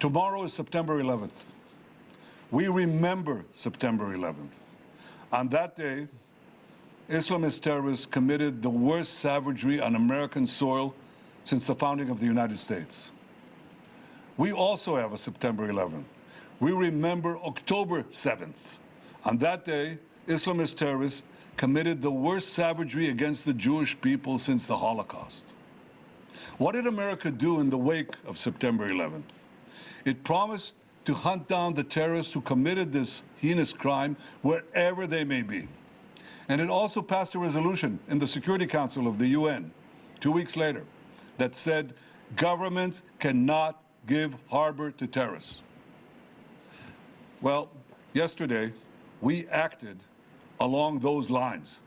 Tomorrow is September 11th. We remember September 11th. On that day, Islamist terrorists committed the worst savagery on American soil since the founding of the United States. We also have a September 11th. We remember October 7th. On that day, Islamist terrorists committed the worst savagery against the Jewish people since the Holocaust. What did America do in the wake of September 11th? It promised to hunt down the terrorists who committed this heinous crime wherever they may be. And it also passed a resolution in the Security Council of the UN 2 weeks later that said governments cannot give harbor to terrorists. Well, yesterday, we acted along those lines.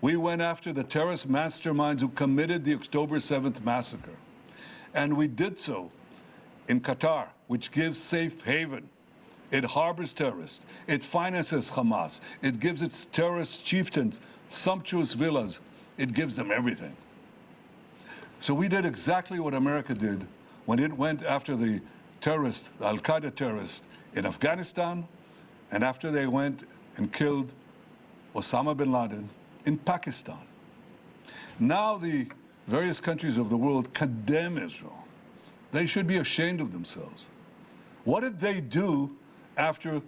We went after the terrorist masterminds who committed the October 7th massacre. And we did so in Qatar, which gives safe haven. It harbors terrorists. It finances Hamas. It gives its terrorist chieftains sumptuous villas. It gives them everything. So we did exactly what America did when it went after the terrorists, the Al-Qaeda terrorists in Afghanistan, and after they went and killed Osama bin Laden in Pakistan. Now the various countries of the world condemn Israel. They should be ashamed of themselves. What did they do after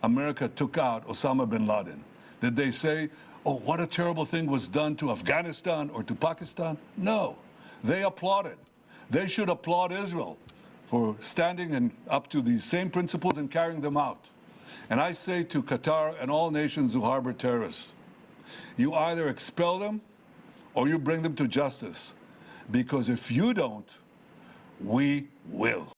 America took out Osama bin Laden? Did they say, oh, what a terrible thing was done to Afghanistan or to Pakistan? No, they applauded. They should applaud Israel for standing and up to these same principles and carrying them out. And I say to Qatar and all nations who harbor terrorists, you either expel them or you bring them to justice. Because if you don't, we will.